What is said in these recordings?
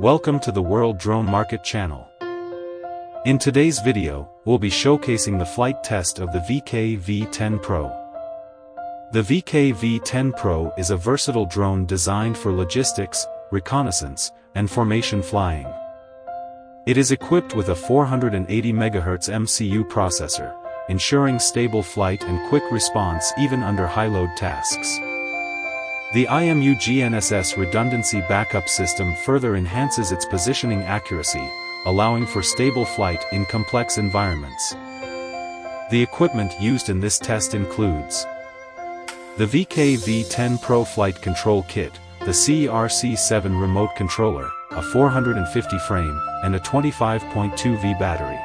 Welcome to the World Drone Market channel. In today's video, we'll be showcasing the flight test of the VK V10-pro. The VK V10-pro is a versatile drone designed for logistics, reconnaissance, and formation flying. It is equipped with a 480 MHz MCU processor, ensuring stable flight and quick response even under high-load tasks. The IMU GNSS redundancy backup system further enhances its positioning accuracy, allowing for stable flight in complex environments. The equipment used in this test includes the VK V10pro flight control kit, the CRC7 remote controller, a 450 frame, and a 25.2 V battery.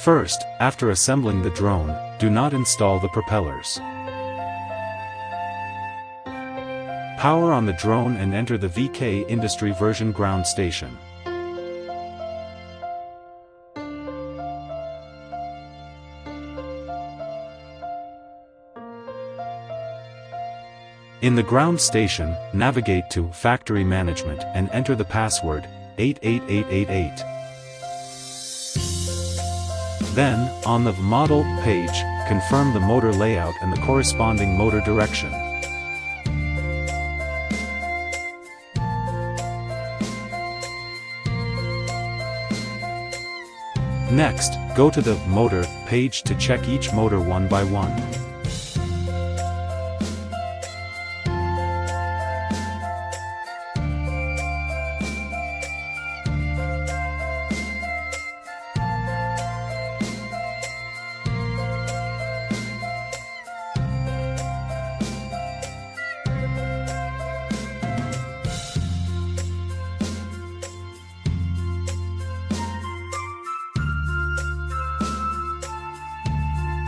First, after assembling the drone, do not install the propellers. Power on the drone and enter the VK Industry Version ground station. In the ground station, navigate to Factory Management and enter the password 88888. Then, on the Model page, confirm the motor layout and the corresponding motor direction. Next, go to the Motor page to check each motor one by one.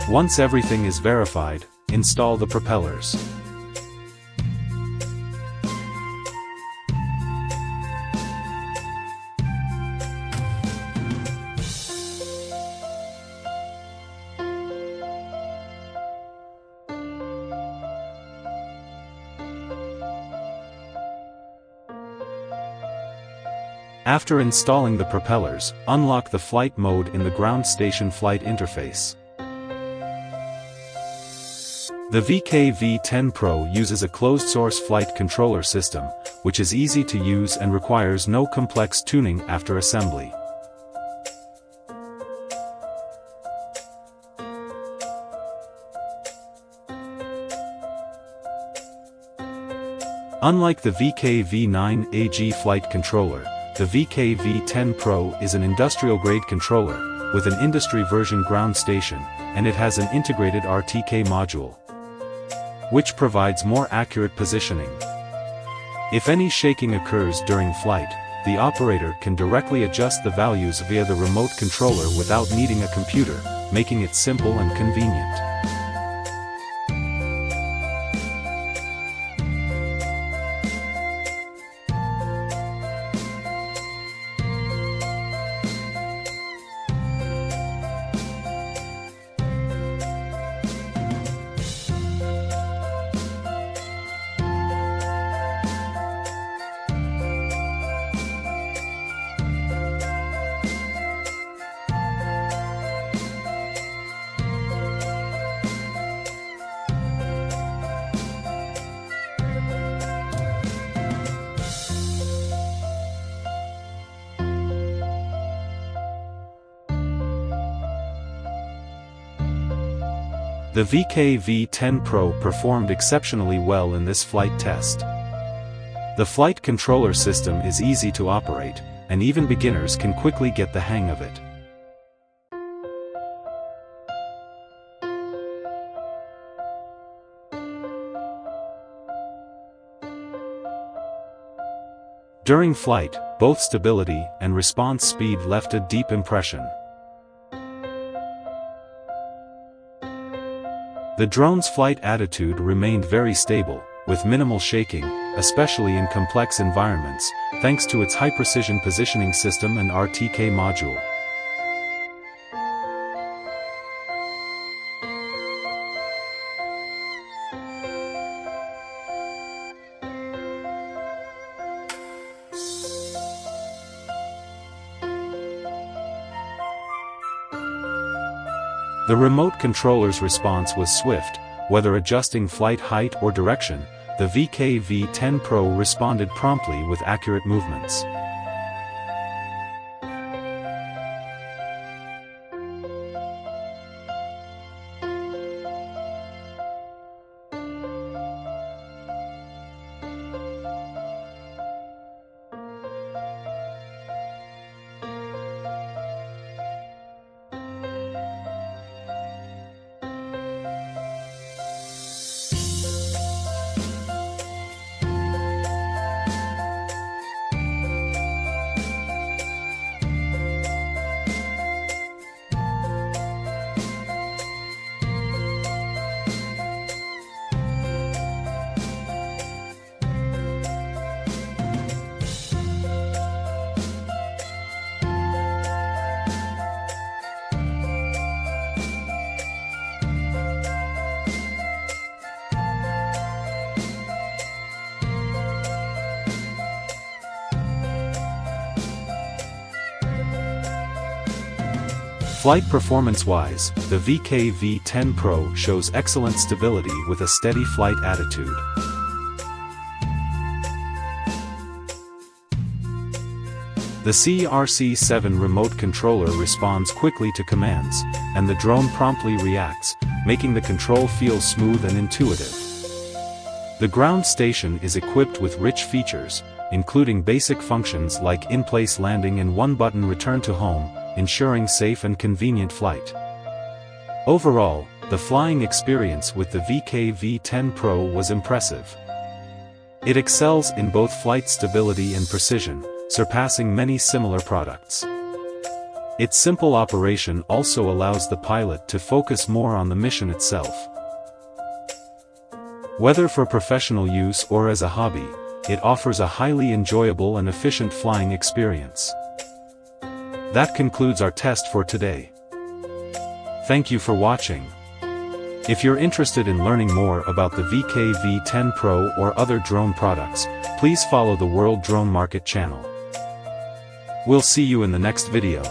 Once everything is verified, install the propellers. After installing the propellers, unlock the flight mode in the ground station flight interface. The VK V10pro uses a closed-source flight controller system, which is easy to use and requires no complex tuning after assembly. Unlike the VK V9AG flight controller, the VK V10pro is an industrial-grade controller, with an industry version ground station, and it has an integrated RTK module, which provides more accurate positioning. If any shaking occurs during flight, the operator can directly adjust the values via the remote controller without needing a computer, making it simple and convenient. The VK V10pro performed exceptionally well in this flight test. The flight controller system is easy to operate, and even beginners can quickly get the hang of it. During flight, both stability and response speed left a deep impression. The drone's flight attitude remained very stable, with minimal shaking, especially in complex environments, thanks to its high-precision positioning system and RTK module. The remote controller's response was swift, whether adjusting flight height or direction. The VK V10pro responded promptly with accurate movements. Flight performance-wise, the VK V10pro shows excellent stability with a steady flight attitude. The CRC7 remote controller responds quickly to commands, and the drone promptly reacts, making the control feel smooth and intuitive. The ground station is equipped with rich features, including basic functions like in-place landing and one-button return to home, ensuring safe and convenient flight. Overall, the flying experience with the VK V10pro was impressive. It excels in both flight stability and precision, surpassing many similar products. Its simple operation also allows the pilot to focus more on the mission itself. Whether for professional use or as a hobby, it offers a highly enjoyable and efficient flying experience. That concludes our test for today. Thank you for watching. If you're interested in learning more about the VK V10pro or other drone products, please follow the World Drone Market channel. We'll see you in the next video.